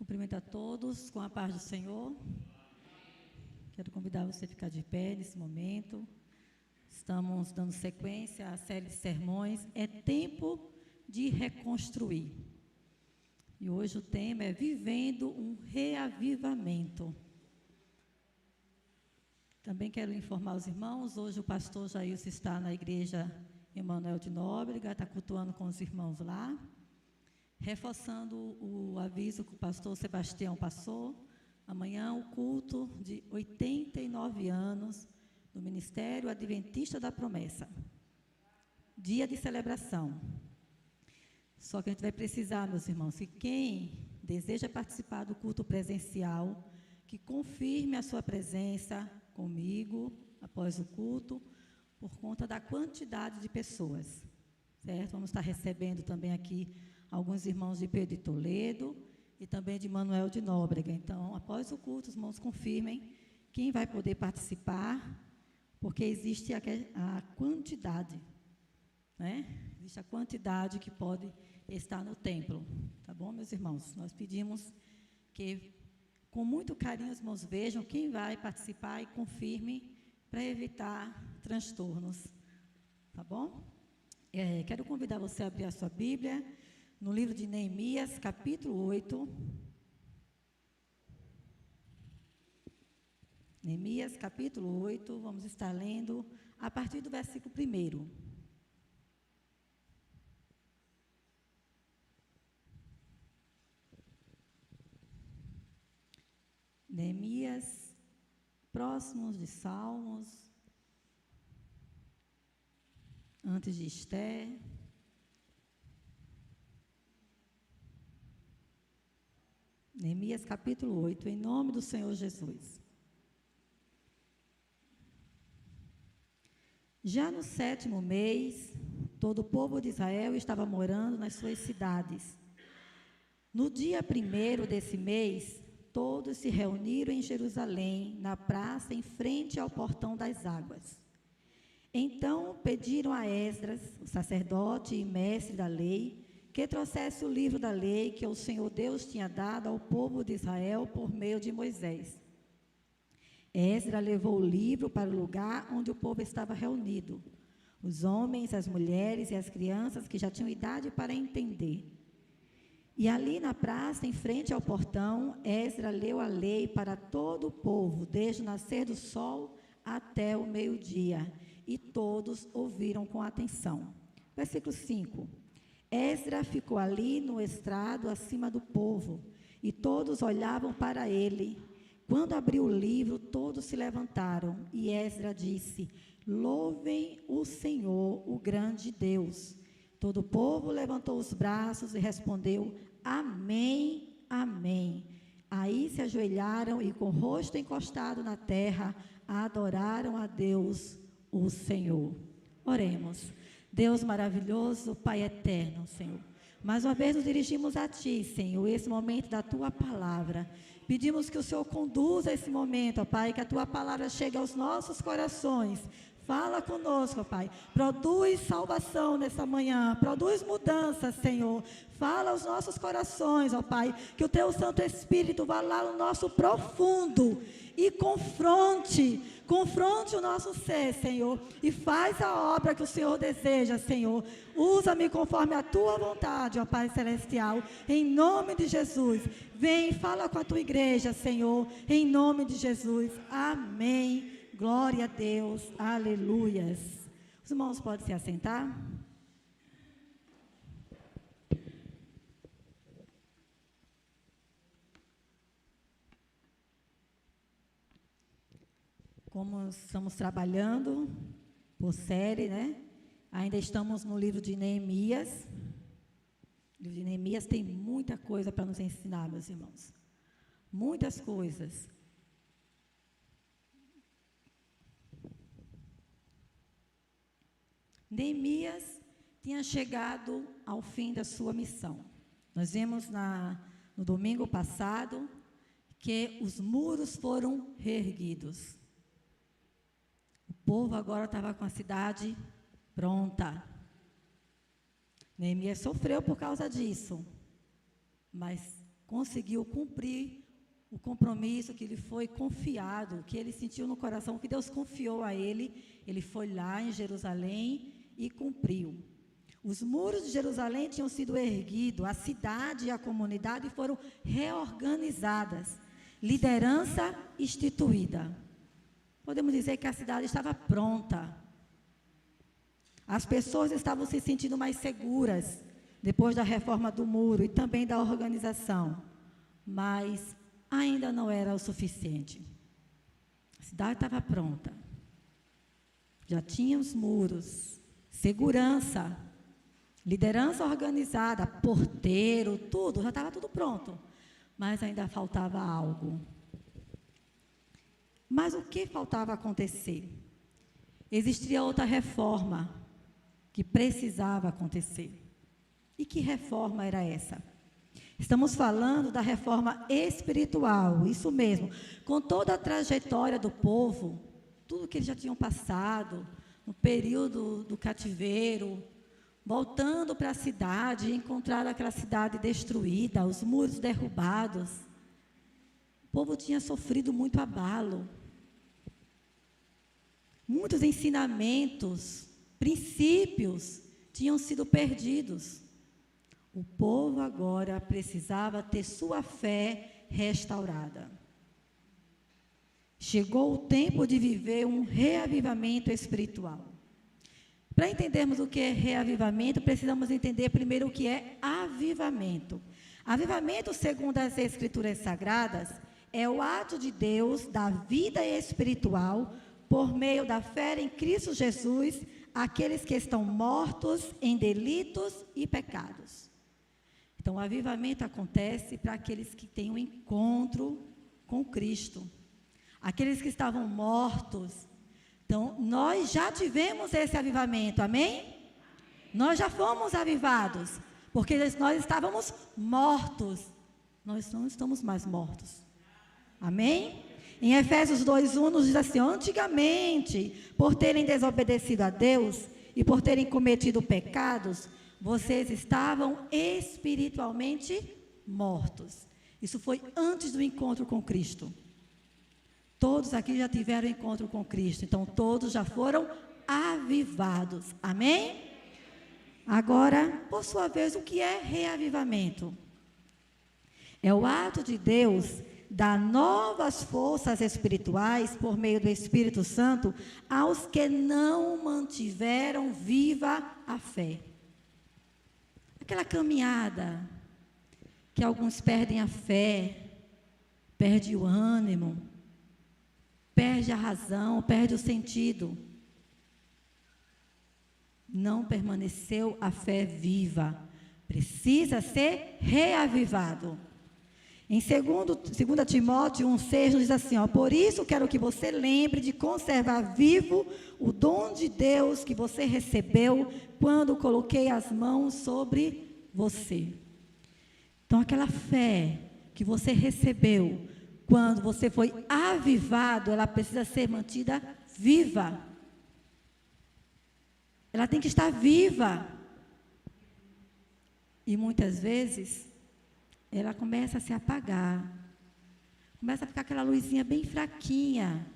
Cumprimento a todos com a paz do Senhor. Quero convidar você a ficar de pé nesse momento. Estamos dando sequência à série de sermões. É tempo de reconstruir. E hoje o tema é Vivendo um Reavivamento. Também quero informar os irmãos, hoje o pastor Jailson está na igreja Emanuel de Nóbrega, está cultuando com os irmãos lá. Reforçando o aviso que o pastor Sebastião passou, amanhã o culto de 89 anos do Ministério Adventista da Promessa. Dia de celebração. Só que a gente vai precisar, meus irmãos, que quem deseja participar do culto presencial, que confirme a sua presença comigo após o culto, por conta da quantidade de pessoas, certo? Vamos estar recebendo também aqui alguns irmãos de Pedro de Toledo e também de Manuel de Nóbrega. Então, após o culto, os irmãos confirmem quem vai poder participar, porque existe a quantidade, né? Existe a quantidade que pode estar no templo, tá bom, meus irmãos? Nós pedimos que, com muito carinho, os irmãos vejam quem vai participar e confirme para evitar transtornos, tá bom? Quero convidar você a abrir a sua Bíblia no livro de Neemias, capítulo 8. Neemias, capítulo 8, vamos estar lendo a partir do versículo 1. Neemias, próximos de Salmos, antes de Esther. Neemias capítulo 8, em nome do Senhor Jesus. Já no 7º mês, todo o povo de Israel estava morando nas suas cidades. No dia 1º desse mês, todos se reuniram em Jerusalém, na praça em frente ao portão das águas. Então pediram a Esdras, o sacerdote e mestre da lei, que trouxesse o livro da lei que o Senhor Deus tinha dado ao povo de Israel por meio de Moisés. Esdras levou o livro para o lugar onde o povo estava reunido, os homens, as mulheres e as crianças que já tinham idade para entender. E ali na praça, em frente ao portão, Esdras leu a lei para todo o povo, desde o nascer do sol até o meio-dia, e todos ouviram com atenção. Versículo 5. Esdras ficou ali no estrado acima do povo, e todos olhavam para ele. Quando abriu o livro, todos se levantaram, e Esdras disse: louvem o Senhor, o grande Deus. Todo o povo levantou os braços e respondeu: amém, amém. Aí se ajoelharam e, com o rosto encostado na terra, adoraram a Deus, o Senhor. Oremos. Deus maravilhoso, Pai eterno, Senhor. Mais uma vez nos dirigimos a Ti, Senhor, esse momento da Tua palavra. Pedimos que o Senhor conduza esse momento, ó Pai, que a Tua palavra chegue aos nossos corações. Fala conosco, ó Pai. Produz salvação nessa manhã, produz mudança, Senhor. Fala aos nossos corações, ó Pai, que o Teu Santo Espírito vá lá no nosso profundo e confronte o nosso ser, Senhor, e faz a obra que o Senhor deseja, Senhor. Usa-me conforme a Tua vontade, ó Pai Celestial, em nome de Jesus. Vem e fala com a Tua igreja, Senhor, em nome de Jesus. Amém. Glória a Deus. Aleluias. Os irmãos podem se assentar? Como estamos trabalhando por série, né? Ainda estamos no livro de Neemias. O livro de Neemias tem muita coisa para nos ensinar, meus irmãos. Muitas coisas. Neemias tinha chegado ao fim da sua missão. Nós vimos no domingo passado que os muros foram reerguidos. O povo agora estava com a cidade pronta. Neemias sofreu por causa disso, mas conseguiu cumprir o compromisso que lhe foi confiado, que ele sentiu no coração, que Deus confiou a ele. Ele foi lá em Jerusalém e cumpriu. Os muros de Jerusalém tinham sido erguidos, a cidade e a comunidade foram reorganizadas, liderança instituída. Podemos dizer que a cidade estava pronta. As pessoas estavam se sentindo mais seguras depois da reforma do muro e também da organização, mas ainda não era o suficiente. A cidade estava pronta, já tinha os muros, segurança, liderança organizada, porteiro, tudo, já estava tudo pronto, mas ainda faltava algo. Mas o que faltava acontecer? Existia outra reforma que precisava acontecer. E que reforma era essa? Estamos falando da reforma espiritual, isso mesmo, com toda a trajetória do povo, tudo que eles já tinham passado, no período do cativeiro, voltando para a cidade, encontraram aquela cidade destruída, os muros derrubados. O povo tinha sofrido muito abalo. Muitos ensinamentos, princípios tinham sido perdidos. O povo agora precisava ter sua fé restaurada. Chegou o tempo de viver um reavivamento espiritual. Para entendermos o que é reavivamento, precisamos entender primeiro o que é avivamento. Avivamento, segundo as Escrituras Sagradas, é o ato de Deus da vida espiritual por meio da fé em Cristo Jesus, àqueles que estão mortos em delitos e pecados. Então, o avivamento acontece para aqueles que têm um encontro com Cristo. Aqueles que estavam mortos. Então, nós já tivemos esse avivamento, amém? Nós já fomos avivados, porque nós estávamos mortos. Nós não estamos mais mortos. Amém? Em Efésios 2:1 nos diz assim: antigamente, por terem desobedecido a Deus e por terem cometido pecados, vocês estavam espiritualmente mortos. Isso foi antes do encontro com Cristo. Todos aqui já tiveram encontro com Cristo, então todos já foram avivados. Amém? Agora, por sua vez, o que é reavivamento? É o ato de Deus dar novas forças espirituais por meio do Espírito Santo aos que não mantiveram viva a fé. Aquela caminhada que alguns perdem a fé, perde o ânimo, perde a razão, perde o sentido. Não permaneceu a fé viva. Precisa ser reavivado. Em 2 Timóteo 1,6 diz assim, por isso quero que você lembre de conservar vivo o dom de Deus que você recebeu quando coloquei as mãos sobre você. Então, aquela fé que você recebeu quando você foi avivado, ela precisa ser mantida viva. Ela tem que estar viva. E muitas vezes ela começa a se apagar, começa a ficar aquela luzinha bem fraquinha,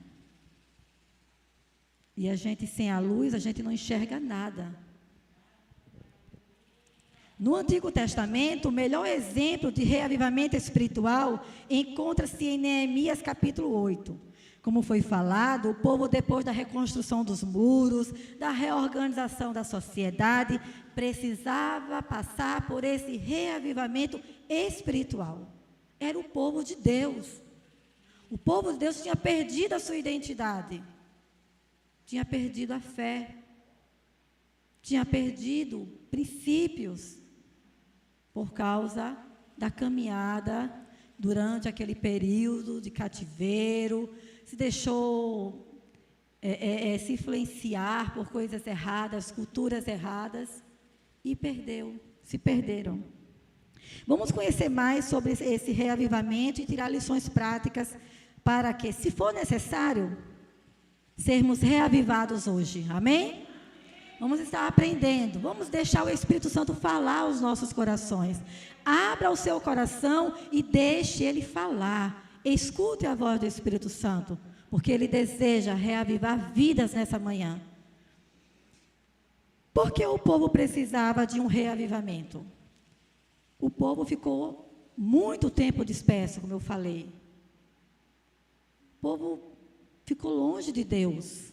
e a gente sem a luz, a gente não enxerga nada. No Antigo Testamento, o melhor exemplo de reavivamento espiritual encontra-se em Neemias capítulo 8. Como foi falado, o povo, depois da reconstrução dos muros, da reorganização da sociedade, precisava passar por esse reavivamento espiritual. Era o povo de Deus. O povo de Deus tinha perdido a sua identidade, tinha perdido a fé, tinha perdido princípios, por causa da caminhada durante aquele período de cativeiro, se deixou se influenciar por coisas erradas, culturas erradas, e se perderam. Vamos conhecer mais sobre esse reavivamento e tirar lições práticas para que, se for necessário, sermos reavivados hoje. Amém? Vamos estar aprendendo. Vamos deixar o Espírito Santo falar aos nossos corações. Abra o seu coração e deixe ele falar. Escute a voz do Espírito Santo, porque ele deseja reavivar vidas nessa manhã. Por que o povo precisava de um reavivamento? O povo ficou muito tempo disperso, como eu falei. O povo ficou longe de Deus.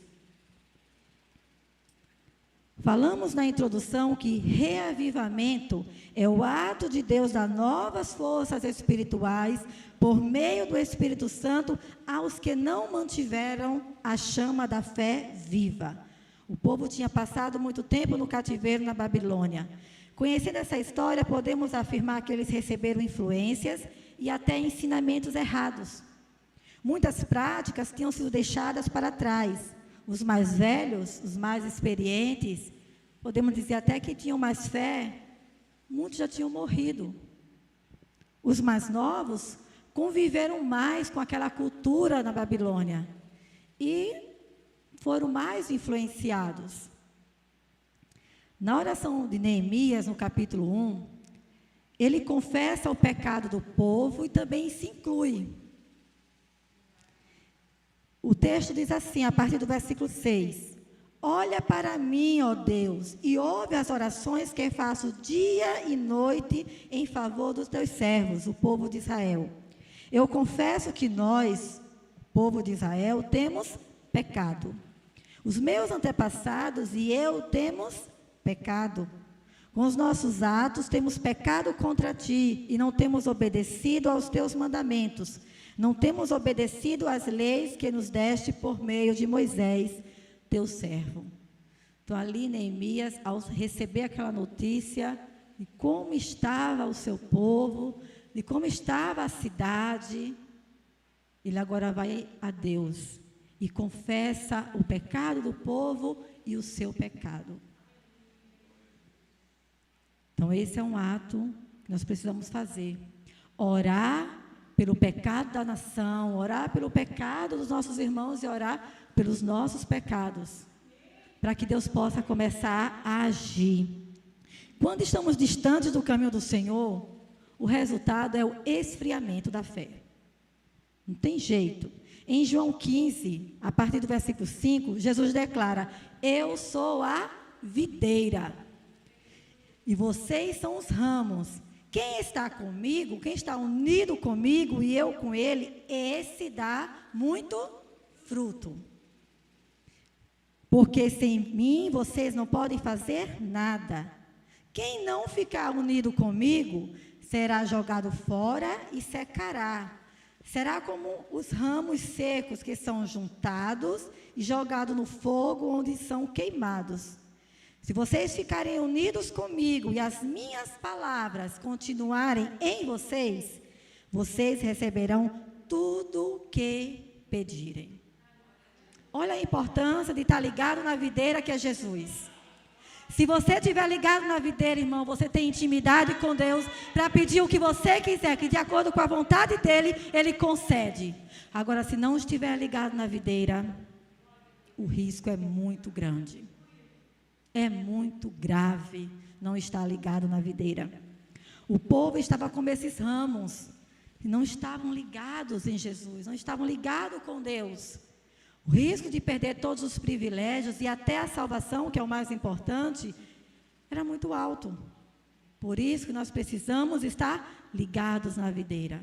Falamos na introdução que reavivamento é o ato de Deus dar novas forças espirituais por meio do Espírito Santo aos que não mantiveram a chama da fé viva. O povo tinha passado muito tempo no cativeiro na Babilônia. Conhecendo essa história, podemos afirmar que eles receberam influências e até ensinamentos errados. Muitas práticas tinham sido deixadas para trás. Os mais velhos, os mais experientes, podemos dizer até que tinham mais fé, muitos já tinham morrido. Os mais novos conviveram mais com aquela cultura na Babilônia e foram mais influenciados. Na oração de Neemias, no capítulo 1, ele confessa o pecado do povo e também se inclui. O texto diz assim, a partir do versículo 6, olha para mim, ó Deus, e ouve as orações que faço dia e noite em favor dos teus servos, o povo de Israel. Eu confesso que nós, povo de Israel, temos pecado. Os meus antepassados e eu temos pecado. Com os nossos atos temos pecado contra ti e não temos obedecido aos teus mandamentos. Não temos obedecido às leis que nos deste por meio de Moisés, teu servo. Então, ali Neemias, ao receber aquela notícia de como estava o seu povo, de como estava a cidade, ele agora vai a Deus e confessa o pecado do povo e o seu pecado. Então, esse é um ato que nós precisamos fazer. Orar pelo pecado da nação, orar pelo pecado dos nossos irmãos e orar pelos nossos pecados, para que Deus possa começar a agir. Quando estamos distantes do caminho do Senhor, o resultado é o esfriamento da fé. Não tem jeito. Em João 15, a partir do versículo 5, Jesus declara, eu sou a videira, e vocês são os ramos. Quem está comigo, quem está unido comigo e eu com ele, esse dá muito fruto. Porque sem mim vocês não podem fazer nada. Quem não ficar unido comigo será jogado fora e secará. Será como os ramos secos que são juntados e jogados no fogo onde são queimados. Se vocês ficarem unidos comigo e as minhas palavras continuarem em vocês, vocês receberão tudo o que pedirem. Olha a importância de estar ligado na videira que é Jesus. Se você estiver ligado na videira, irmão, você tem intimidade com Deus para pedir o que você quiser, que de acordo com a vontade dEle, Ele concede. Agora, se não estiver ligado na videira, o risco é muito grande. É muito grave não estar ligado na videira. O povo estava como esses ramos, que não estavam ligados em Jesus, não estavam ligados com Deus. O risco de perder todos os privilégios e até a salvação, que é o mais importante, era muito alto. Por isso que nós precisamos estar ligados na videira.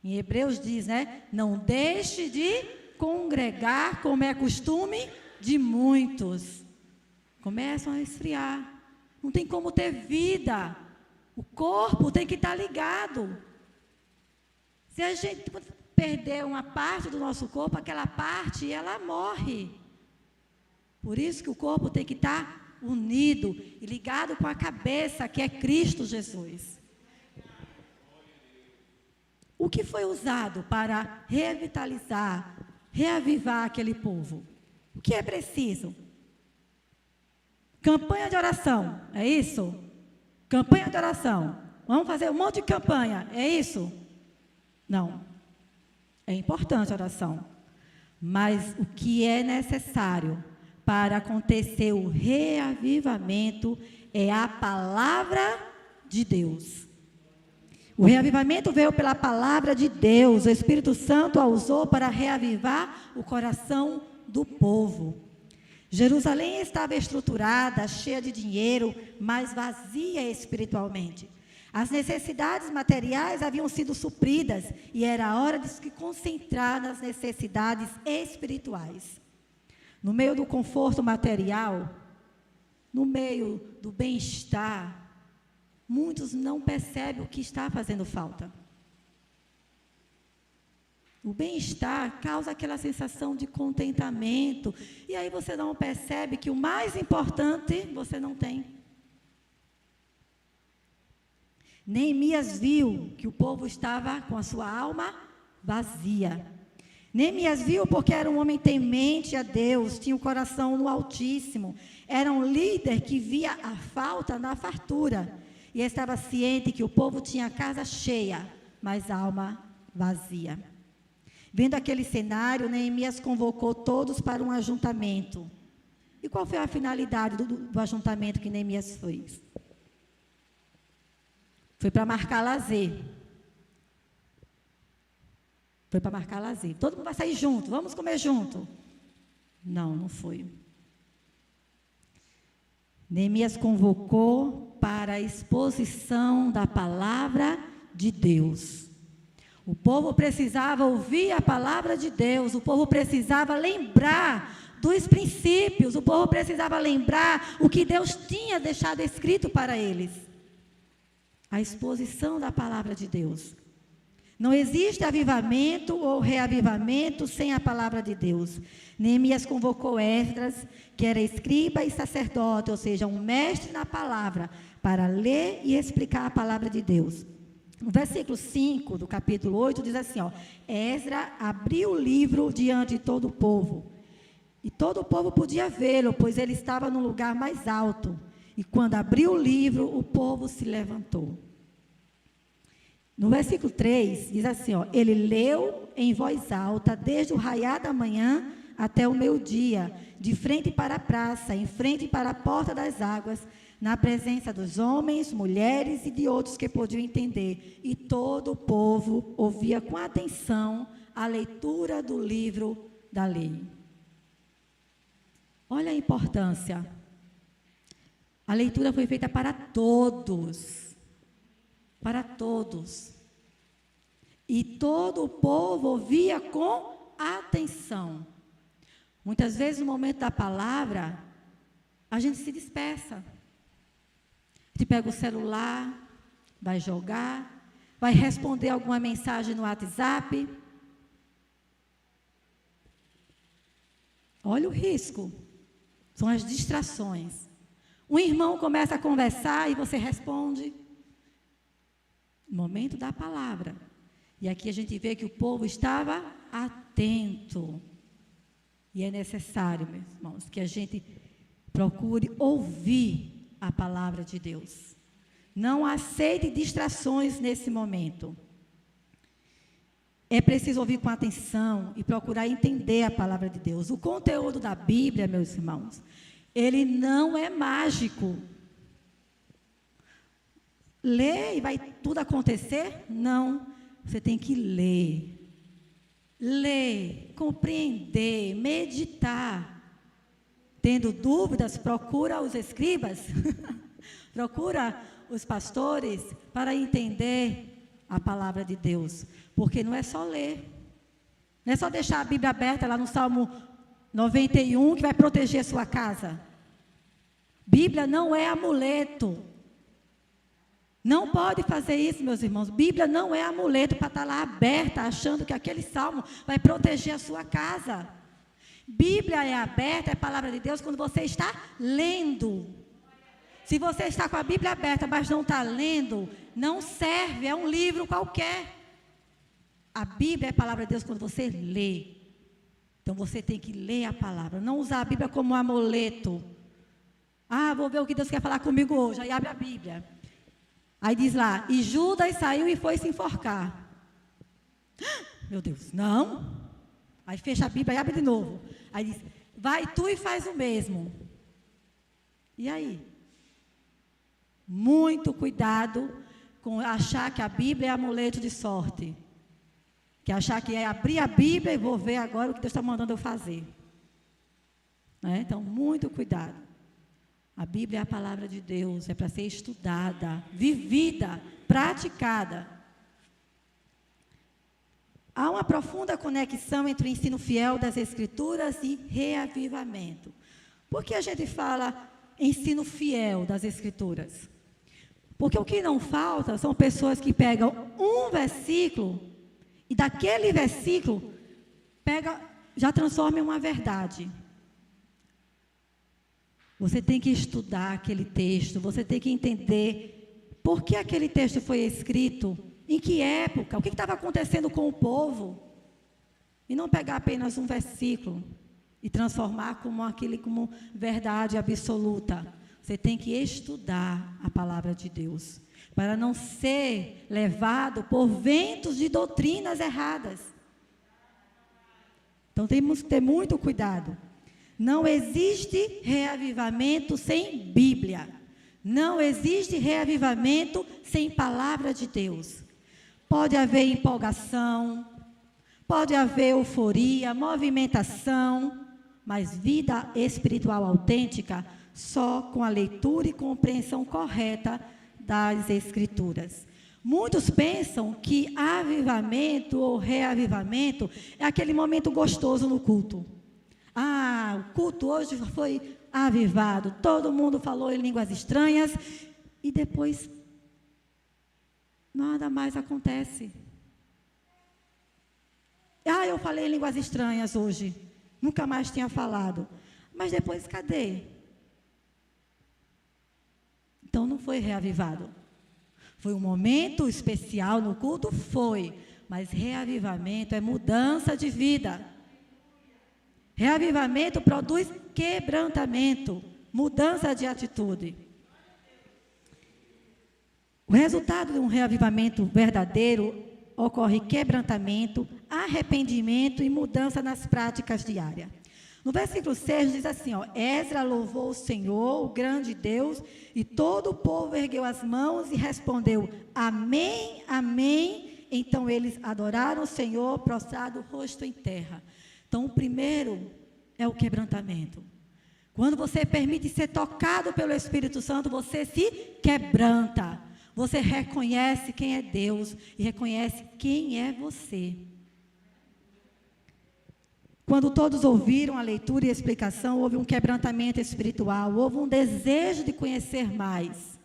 Em Hebreus diz, né? Não deixe de congregar, como é costume de muitos. Começam a esfriar. Não tem como ter vida. O corpo tem que estar ligado. Se a gente perder uma parte do nosso corpo, aquela parte, ela morre. Por isso que o corpo tem que estar unido e ligado com a cabeça, que é Cristo Jesus. O que foi usado para revitalizar, reavivar aquele povo? O que é preciso? Campanha de oração, é isso? Campanha de oração. Vamos fazer um monte de campanha, é isso? Não. É importante a oração. Mas o que é necessário para acontecer o reavivamento é a palavra de Deus. O reavivamento veio pela palavra de Deus. O Espírito Santo a usou para reavivar o coração do povo. Jerusalém estava estruturada, cheia de dinheiro, mas vazia espiritualmente. As necessidades materiais haviam sido supridas e era hora de se concentrar nas necessidades espirituais. No meio do conforto material, no meio do bem-estar, muitos não percebem o que está fazendo falta. O bem-estar causa aquela sensação de contentamento, e aí você não percebe que o mais importante você não tem. Neemias viu que o povo estava com a sua alma vazia. Neemias viu porque era um homem temente a Deus, tinha o coração no Altíssimo, era um líder que via a falta na fartura, e estava ciente que o povo tinha a casa cheia, mas a alma vazia. Vendo aquele cenário, Neemias convocou todos para um ajuntamento. E qual foi a finalidade do ajuntamento que Neemias fez? Foi para marcar lazer. Foi para marcar lazer. Todo mundo vai sair junto, vamos comer junto. Não, não foi. Neemias convocou para a exposição da palavra de Deus. O povo precisava ouvir a palavra de Deus, o povo precisava lembrar dos princípios, o povo precisava lembrar o que Deus tinha deixado escrito para eles. A exposição da palavra de Deus. Não existe avivamento ou reavivamento sem a palavra de Deus. Neemias convocou Esdras, que era escriba e sacerdote, ou seja, um mestre na palavra, para ler e explicar a palavra de Deus. No versículo 5 do capítulo 8, diz assim, Esdras abriu o livro diante de todo o povo. E todo o povo podia vê-lo, pois ele estava no lugar mais alto. E quando abriu o livro, o povo se levantou. No versículo 3, diz assim, ele leu em voz alta, desde o raiar da manhã até o meio-dia, de frente para a praça, em frente para a porta das águas, na presença dos homens, mulheres e de outros que podiam entender. E todo o povo ouvia com atenção a leitura do livro da lei. Olha a importância. A leitura foi feita para todos. Para todos. E todo o povo ouvia com atenção. Muitas vezes, no momento da palavra, a gente se dispersa. A gente pega o celular, vai jogar, vai responder alguma mensagem no WhatsApp. Olha o risco. São as distrações. Um irmão começa a conversar e você responde. Momento da palavra. E aqui a gente vê que o povo estava atento. E é necessário, meus irmãos, que a gente procure ouvir a palavra de Deus. Não aceite distrações nesse momento. É preciso ouvir com atenção e procurar entender a palavra de Deus. O conteúdo da Bíblia, meus irmãos, ele não é mágico. Ler e vai tudo acontecer? Não. Você tem que ler. Ler, compreender, meditar. Tendo dúvidas, procura os escribas, procura os pastores para entender a palavra de Deus. Porque não é só ler. Não é só deixar a Bíblia aberta lá no Salmo 91 que vai proteger a sua casa. Bíblia não é amuleto. Não pode fazer isso, meus irmãos. Bíblia não é amuleto para estar lá aberta, achando que aquele salmo vai proteger a sua casa. Bíblia é aberta, é a palavra de Deus, quando você está lendo. Se você está com a Bíblia aberta, mas não está lendo, não serve, é um livro qualquer. A Bíblia é a palavra de Deus quando você lê. Então você tem que ler a palavra, não usar a Bíblia como um amuleto. Vou ver o que Deus quer falar comigo hoje, aí abre a Bíblia. Aí diz lá, e Judas saiu e foi se enforcar. Meu Deus, não. Aí fecha a Bíblia e abre de novo. Aí diz, vai tu e faz o mesmo. E aí? Muito cuidado com achar que a Bíblia é amuleto de sorte. Que achar que é abrir a Bíblia e vou ver agora o que Deus está mandando eu fazer. Então, muito cuidado. A Bíblia é a palavra de Deus, é para ser estudada, vivida, praticada. Há uma profunda conexão entre o ensino fiel das Escrituras e reavivamento. Por que a gente fala ensino fiel das Escrituras? Porque o que não falta são pessoas que pegam um versículo e daquele versículo já transforma em uma verdade. Você tem que estudar aquele texto, você tem que entender por que aquele texto foi escrito, em que época, o que estava acontecendo com o povo, e não pegar apenas um versículo e transformar como verdade absoluta. Você tem que estudar a palavra de Deus, para não ser levado por ventos de doutrinas erradas. Então, temos que ter muito cuidado. Não existe reavivamento sem Bíblia. Não existe reavivamento sem palavra de Deus. Pode haver empolgação, pode haver euforia, movimentação, mas vida espiritual autêntica só com a leitura e compreensão correta das Escrituras. Muitos pensam que avivamento ou reavivamento é aquele momento gostoso no culto. O culto hoje foi avivado, todo mundo falou em línguas estranhas e depois nada mais acontece. Eu falei em línguas estranhas hoje, nunca mais tinha falado, mas depois cadê? Então não foi reavivado. Foi um momento especial no culto? Foi, mas reavivamento é mudança de vida. Reavivamento produz quebrantamento, mudança de atitude. O resultado de um reavivamento verdadeiro ocorre quebrantamento, arrependimento e mudança nas práticas diárias. No versículo 6 diz assim, Esdras louvou o Senhor, o grande Deus, e todo o povo ergueu as mãos e respondeu, amém, amém. Então eles adoraram o Senhor, prostrado o rosto em terra. Então, o primeiro é o quebrantamento. Quando você permite ser tocado pelo Espírito Santo, você se quebranta. Você reconhece quem é Deus e reconhece quem é você. Quando todos ouviram a leitura e a explicação, houve um quebrantamento espiritual, houve um desejo de conhecer mais.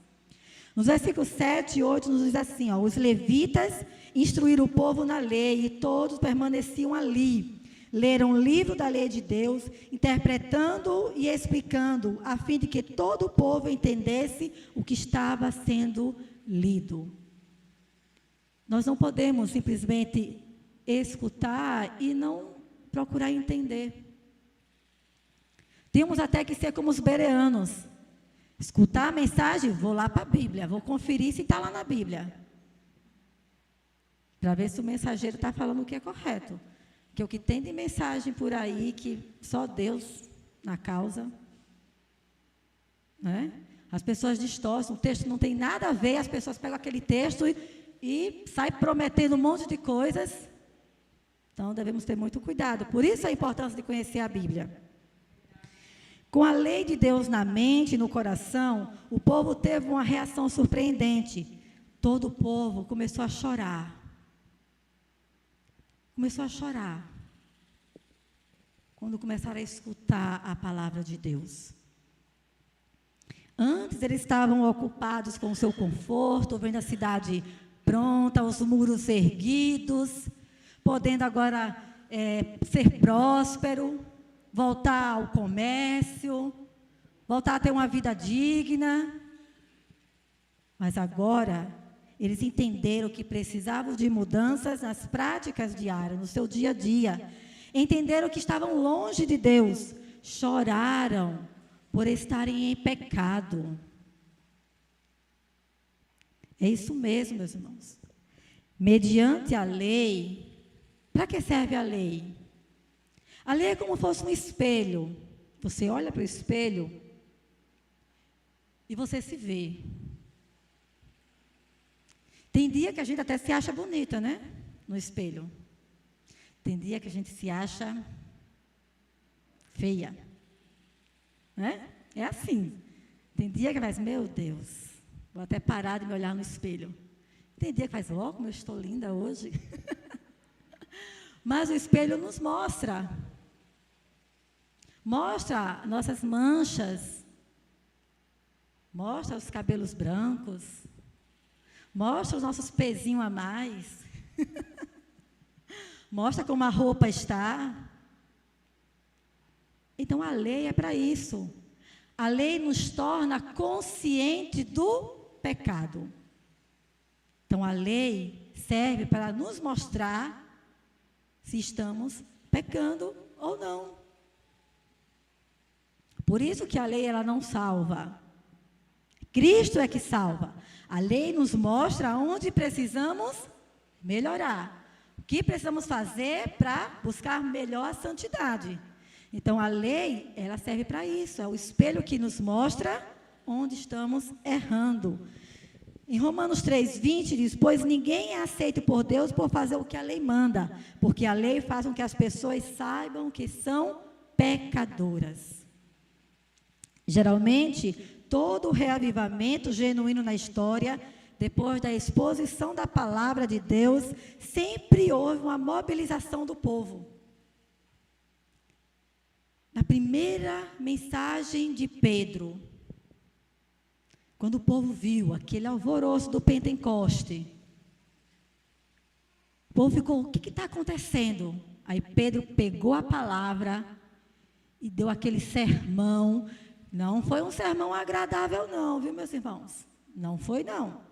Nos versículos 7 e 8 nos diz assim, os levitas instruíram o povo na lei e todos permaneciam ali. Leram o livro da lei de Deus, interpretando e explicando, a fim de que todo o povo entendesse o que estava sendo lido. Nós não podemos simplesmente escutar e não procurar entender. Temos até que ser como os bereanos. Escutar a mensagem, vou lá para a Bíblia, vou conferir se está lá na Bíblia. Para ver se o mensageiro está falando o que é correto. Porque o que tem de mensagem por aí, que só Deus na causa. Né? As pessoas distorcem, o texto não tem nada a ver, as pessoas pegam aquele texto e saem prometendo um monte de coisas. Então, devemos ter muito cuidado. Por isso a importância de conhecer a Bíblia. Com a lei de Deus na mente e no coração, o povo teve uma reação surpreendente. Todo o povo começou a chorar. Começou a chorar. Quando começaram a escutar a palavra de Deus. Antes eles estavam ocupados com o seu conforto, vendo a cidade pronta, os muros erguidos, podendo agora ser próspero, voltar ao comércio, voltar a ter uma vida digna. Mas agora, eles entenderam que precisavam de mudanças nas práticas diárias, no seu dia a dia. Entenderam que estavam longe de Deus, choraram por estarem em pecado. É isso mesmo, meus irmãos. Mediante a lei, para que serve a lei? A lei é como se fosse um espelho. Você olha para o espelho e você se vê. Tem dia que a gente até se acha bonita, né? No espelho. Tem dia que a gente se acha feia. Né? É assim. Tem dia que faz, meu Deus, vou até parar de me olhar no espelho. Tem dia que faz, ó, como eu estou linda hoje. Mas o espelho nos mostra. Mostra nossas manchas. Mostra os cabelos brancos. Mostra os nossos pezinhos a mais. Mostra como a roupa está. Então, a lei é para isso. A lei nos torna consciente do pecado. Então, a lei serve para nos mostrar se estamos pecando ou não. Por isso que a lei ela não salva. Cristo é que salva. A lei nos mostra onde precisamos melhorar. O que precisamos fazer para buscar melhor a santidade. Então, a lei, ela serve para isso. É o espelho que nos mostra onde estamos errando. Em Romanos 3:20 diz, pois ninguém é aceito por Deus por fazer o que a lei manda, porque a lei faz com que as pessoas saibam que são pecadoras. Geralmente, todo reavivamento genuíno na história, depois da exposição da palavra de Deus, sempre houve uma mobilização do povo. Na primeira mensagem de Pedro, quando o povo viu aquele alvoroço do Pentecoste, o povo ficou, o que está acontecendo? Aí Pedro pegou a palavra e deu aquele sermão. Não foi um sermão agradável não, viu, meus irmãos? Não foi não.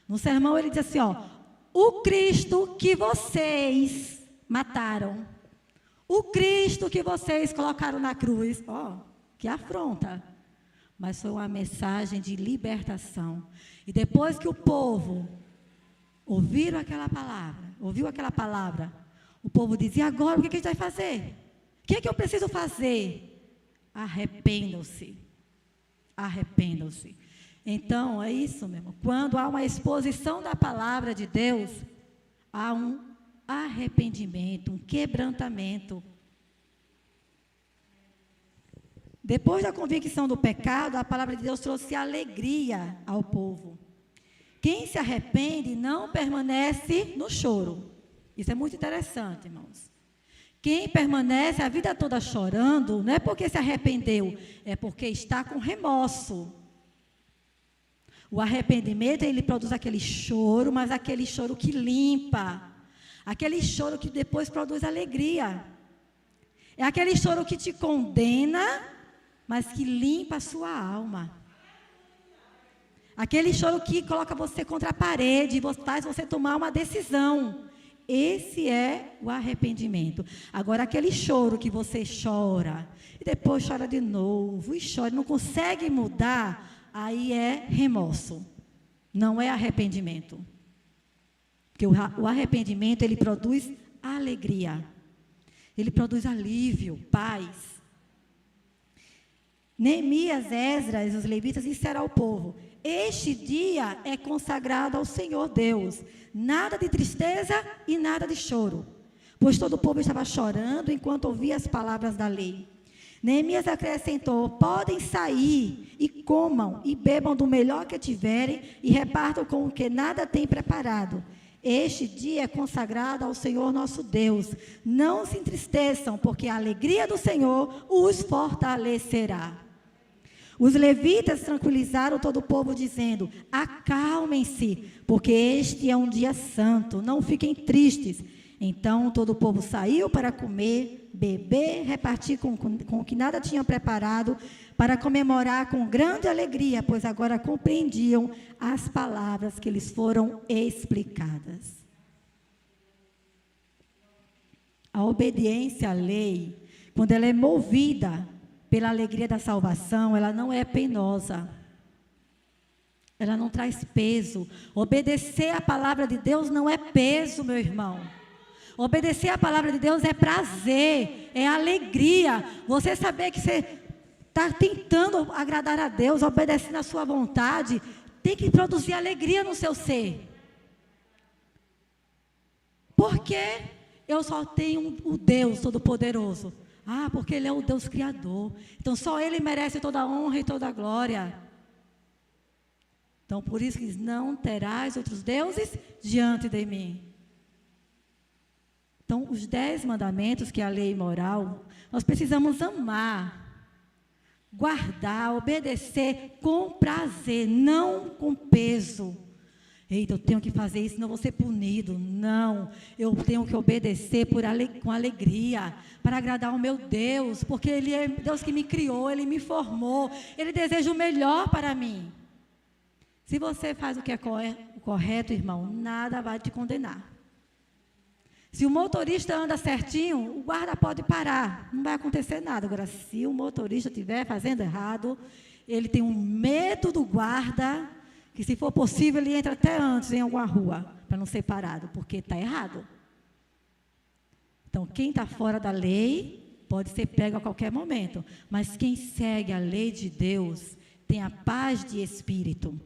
No sermão ele diz assim, ó, o Cristo que vocês mataram, o Cristo que vocês colocaram na cruz, ó, que afronta. Mas foi uma mensagem de libertação. E depois que o povo ouviu aquela palavra, o povo dizia, agora o que a gente vai fazer? O que eu preciso fazer? Arrependam-se. Arrependam-se. Então, é isso mesmo. Quando há uma exposição da palavra de Deus, há um arrependimento, um quebrantamento. Depois da convicção do pecado, a palavra de Deus trouxe alegria ao povo. Quem se arrepende não permanece no choro. Isso é muito interessante, irmãos. Quem permanece a vida toda chorando, não é porque se arrependeu, é porque está com remorso. O arrependimento, ele produz aquele choro, mas aquele choro que limpa. Aquele choro que depois produz alegria. É aquele choro que te condena, mas que limpa a sua alma. Aquele choro que coloca você contra a parede e faz você tomar uma decisão. Esse é o arrependimento. Agora, aquele choro que você chora, e depois chora de novo, e chora, não consegue mudar, aí é remorso. Não é arrependimento. Porque o arrependimento, ele produz alegria. Ele produz alívio, paz. Neemias, Esdras, os levitas disseram ao povo, este dia é consagrado ao Senhor Deus, nada de tristeza e nada de choro, pois todo o povo estava chorando enquanto ouvia as palavras da lei. Neemias acrescentou, podem sair e comam e bebam do melhor que tiverem e repartam com o que nada tem preparado. Este dia é consagrado ao Senhor nosso Deus. Não se entristeçam, porque a alegria do Senhor os fortalecerá. Os levitas tranquilizaram todo o povo, dizendo, acalmem-se, porque este é um dia santo, não fiquem tristes. Então todo o povo saiu para comer, beber, repartir com o que nada tinham preparado, para comemorar com grande alegria, pois agora compreendiam as palavras que lhes foram explicadas. A obediência à lei, quando ela é movida pela alegria da salvação, ela não é penosa. Ela não traz peso. Obedecer a palavra de Deus não é peso, meu irmão. Obedecer a palavra de Deus é prazer, é alegria. Você saber que você está tentando agradar a Deus, obedecendo a sua vontade, tem que produzir alegria no seu ser. Porque eu só tenho o Deus Todo-Poderoso. Ah, porque Ele é o Deus Criador. Então só Ele merece toda a honra e toda a glória. Então por isso que não terás outros deuses diante de mim. Então os 10 mandamentos, que é a lei moral, nós precisamos amar, guardar, obedecer com prazer, não com peso. Eita, eu tenho que fazer isso, senão vou ser punido. Não, eu tenho que obedecer com alegria, para agradar o meu Deus, porque Ele é Deus que me criou, Ele me formou, Ele deseja o melhor para mim. Se você faz o que é correto, irmão, nada vai te condenar. Se o motorista anda certinho, o guarda pode parar, não vai acontecer nada. Agora, se o motorista estiver fazendo errado, ele tem um medo do guarda, que se for possível, ele entra até antes em alguma rua, para não ser parado, porque está errado. Então, quem está fora da lei, pode ser pego a qualquer momento, mas quem segue a lei de Deus, tem a paz de espírito.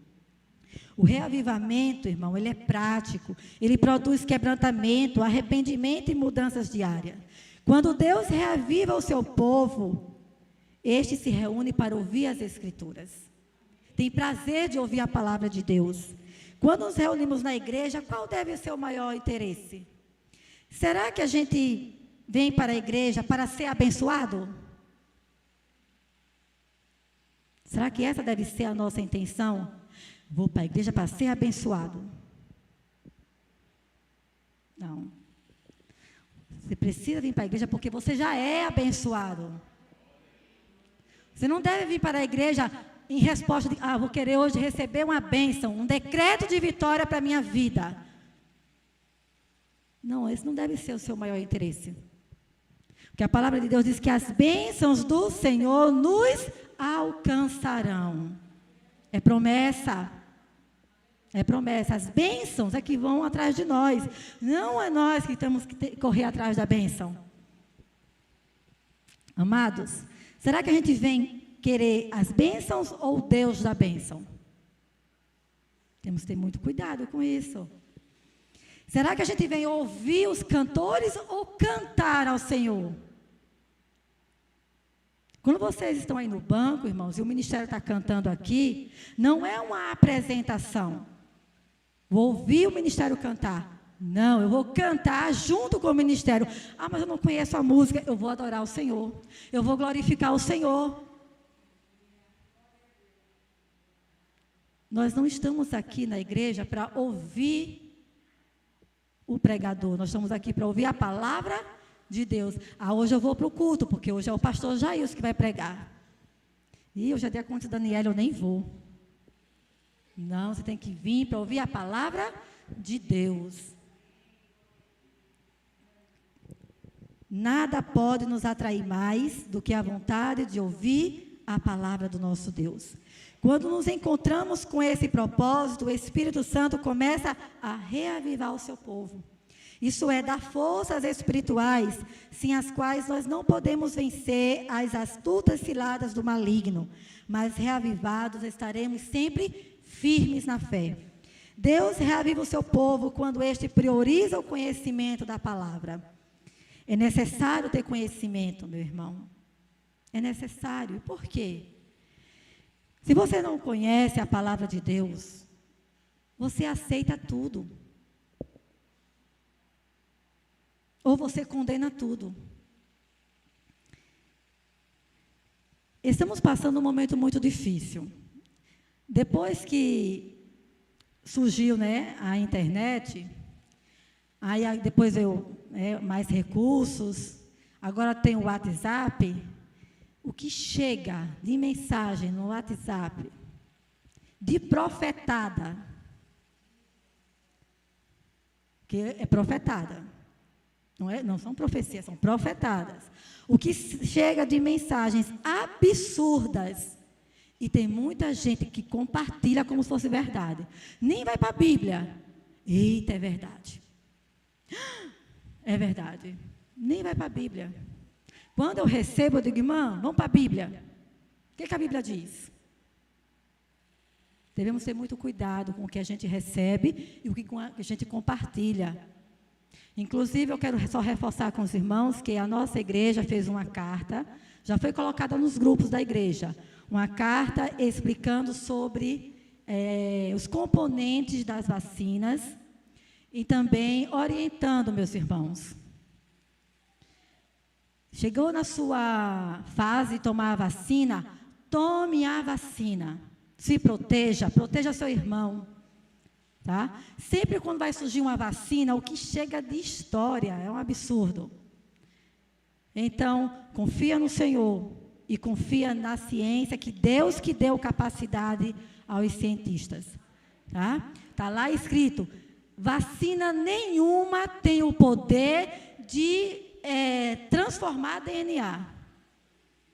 O reavivamento, irmão, ele é prático, ele produz quebrantamento, arrependimento e mudanças diárias. Quando Deus reaviva o seu povo, este se reúne para ouvir as Escrituras. Tem prazer de ouvir a palavra de Deus. Quando nos reunimos na igreja, qual deve ser o maior interesse? Será que a gente vem para a igreja para ser abençoado? Será que essa deve ser a nossa intenção? Vou para a igreja para ser abençoado. Não. Você precisa vir para a igreja porque você já é abençoado. Você não deve vir para a igreja em resposta de, vou querer hoje receber uma bênção, um decreto de vitória para a minha vida. Não, esse não deve ser o seu maior interesse. Porque a palavra de Deus diz que as bênçãos do Senhor nos alcançarão. É promessa. É promessa. As bênçãos é que vão atrás de nós. Não é nós que temos que correr atrás da bênção. Amados, será que a gente vem querer as bênçãos ou Deus da bênção? Temos que ter muito cuidado com isso. Será que a gente vem ouvir os cantores ou cantar ao Senhor? Quando vocês estão aí no banco, irmãos, e o ministério está cantando aqui, não é uma apresentação. Vou ouvir o ministério cantar. Não, eu vou cantar junto com o ministério. Mas eu não conheço a música. Eu vou adorar o Senhor. Eu vou glorificar o Senhor. Nós não estamos aqui na igreja para ouvir o pregador. Nós estamos aqui para ouvir a palavra de Deus. Hoje eu vou para o culto, porque hoje é o pastor Jair que vai pregar. E eu já dei a conta de Daniela, eu nem vou. Não, você tem que vir para ouvir a palavra de Deus. Nada pode nos atrair mais do que a vontade de ouvir a palavra do nosso Deus. Quando nos encontramos com esse propósito, o Espírito Santo começa a reavivar o seu povo. Isso é, dar forças espirituais, sem as quais nós não podemos vencer as astutas ciladas do maligno, mas reavivados estaremos sempre firmes na fé. Deus reaviva o seu povo quando este prioriza o conhecimento da palavra. É necessário ter conhecimento, meu irmão. É necessário. Por quê? Se você não conhece a palavra de Deus, você aceita tudo. Ou você condena tudo. Estamos passando um momento muito difícil. Depois que surgiu, a internet, aí depois veio mais recursos, agora tem o WhatsApp. O que chega de mensagem no WhatsApp, de profetada, que é profetada, não são profecias, são profetadas. O que chega de mensagens absurdas, e tem muita gente que compartilha como se fosse verdade, nem vai para a Bíblia. Eita, é verdade. É verdade. Nem vai para a Bíblia. Quando eu recebo, eu digo, irmã, vamos para a Bíblia. O que a Bíblia diz? Devemos ter muito cuidado com o que a gente recebe e o que a gente compartilha. Inclusive, eu quero só reforçar com os irmãos que a nossa igreja fez uma carta, já foi colocada nos grupos da igreja, uma carta explicando sobre os componentes das vacinas e também orientando, meus irmãos. Chegou na sua fase de tomar a vacina, tome a vacina. Se proteja, proteja seu irmão. Tá? Sempre quando vai surgir uma vacina, o que chega de história é um absurdo. Então, confia no Senhor e confia na ciência, que Deus que deu capacidade aos cientistas. Tá? Tá lá escrito, vacina nenhuma tem o poder de transformar DNA,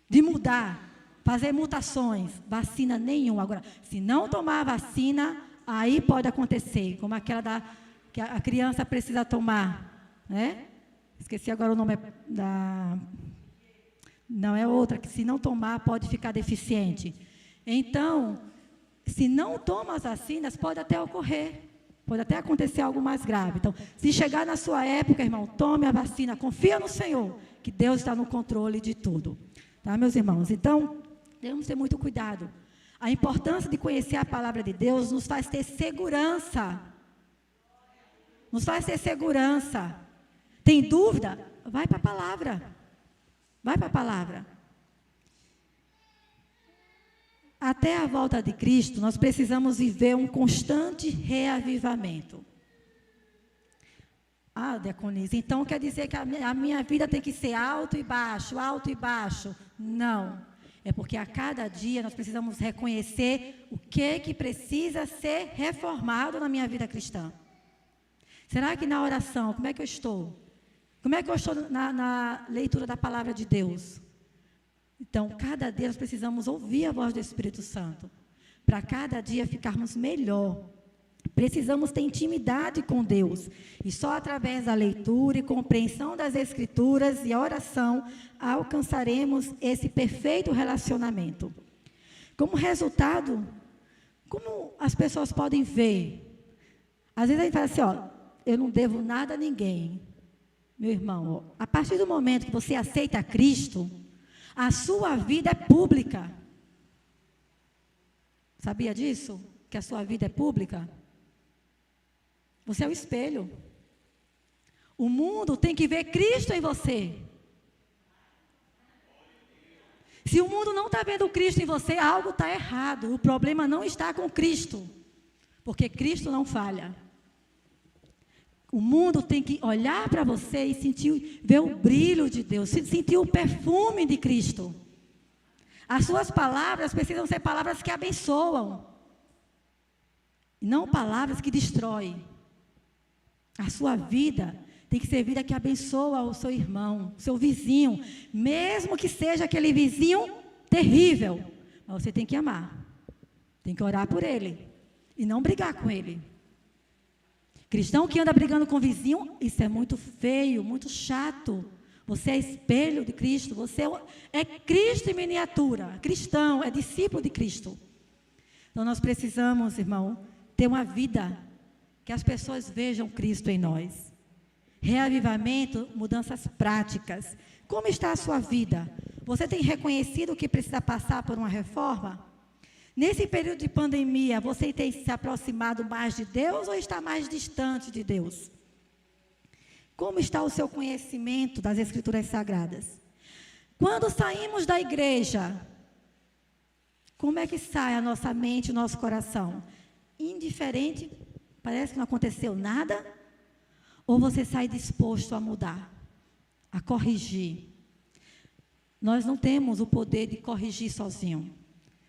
de mudar, fazer mutações. Vacina nenhuma. Agora, se não tomar a vacina, aí pode acontecer, como aquela que a criança precisa tomar, né? Esqueci agora o nome não é outra, que se não tomar pode ficar deficiente. Então, se não toma as vacinas, pode até ocorrer, pode até acontecer algo mais grave. Então, se chegar na sua época, irmão, tome a vacina, confia no Senhor, que Deus está no controle de tudo. Tá, meus irmãos? Então, devemos ter muito cuidado. A importância de conhecer a palavra de Deus nos faz ter segurança. Nos faz ter segurança. Tem dúvida? Vai para a palavra. Vai para a palavra. Até a volta de Cristo, nós precisamos viver um constante reavivamento. Ah, Diaconisa, então quer dizer que a minha vida tem que ser alto e baixo, alto e baixo? Não. É porque a cada dia nós precisamos reconhecer o que precisa ser reformado na minha vida cristã. Será que na oração, como é que eu estou? Como é que eu estou na leitura da palavra de Deus? Então, cada dia nós precisamos ouvir a voz do Espírito Santo. Para cada dia ficarmos melhor. Precisamos ter intimidade com Deus. E só através da leitura e compreensão das Escrituras e a oração alcançaremos esse perfeito relacionamento. Como resultado, como as pessoas podem ver? Às vezes a gente fala assim, ó, eu não devo nada a ninguém. Meu irmão, ó, a partir do momento que você aceita Cristo, a sua vida é pública. Sabia disso? Que a sua vida é pública? Você é o espelho. O mundo tem que ver Cristo em você. Se o mundo não está vendo Cristo em você, algo está errado. O problema não está com Cristo, porque Cristo não falha. O mundo tem que olhar para você e ver o brilho de Deus, sentir o perfume de Cristo. As suas palavras precisam ser palavras que abençoam, não palavras que destroem. A sua vida tem que ser vida que abençoa o seu irmão, o seu vizinho, mesmo que seja aquele vizinho terrível. Mas você tem que amar, tem que orar por ele e não brigar com ele. Cristão que anda brigando com o vizinho, isso é muito feio, muito chato. Você é espelho de Cristo, você é Cristo em miniatura. Cristão, é discípulo de Cristo. Então nós precisamos, irmão, ter uma vida que as pessoas vejam Cristo em nós. Reavivamento, mudanças práticas. Como está a sua vida? Você tem reconhecido que precisa passar por uma reforma? Nesse período de pandemia, você tem se aproximado mais de Deus ou está mais distante de Deus? Como está o seu conhecimento das Escrituras Sagradas? Quando saímos da igreja, como é que sai a nossa mente, o nosso coração? Indiferente, parece que não aconteceu nada? Ou você sai disposto a mudar, a corrigir? Nós não temos o poder de corrigir sozinho.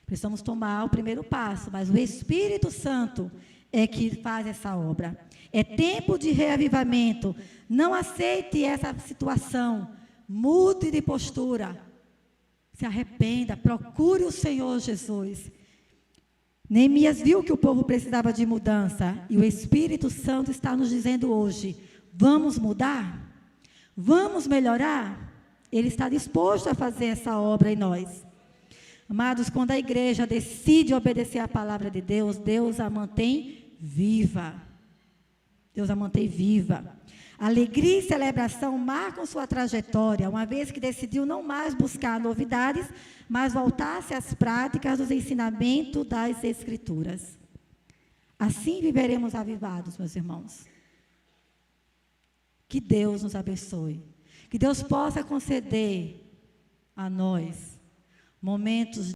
Precisamos tomar o primeiro passo, mas o Espírito Santo é que faz essa obra. É tempo de reavivamento. Não aceite essa situação. Mude de postura. Se arrependa, procure o Senhor Jesus. Neemias viu que o povo precisava de mudança. E o Espírito Santo está nos dizendo hoje, vamos mudar? Vamos melhorar? Ele está disposto a fazer essa obra em nós. Amados, quando a igreja decide obedecer à palavra de Deus, Deus a mantém viva. Deus a mantém viva. Alegria e celebração marcam sua trajetória, uma vez que decidiu não mais buscar novidades, mas voltar-se às práticas dos ensinamentos das Escrituras. Assim viveremos avivados, meus irmãos. Que Deus nos abençoe. Que Deus possa conceder a nós momentos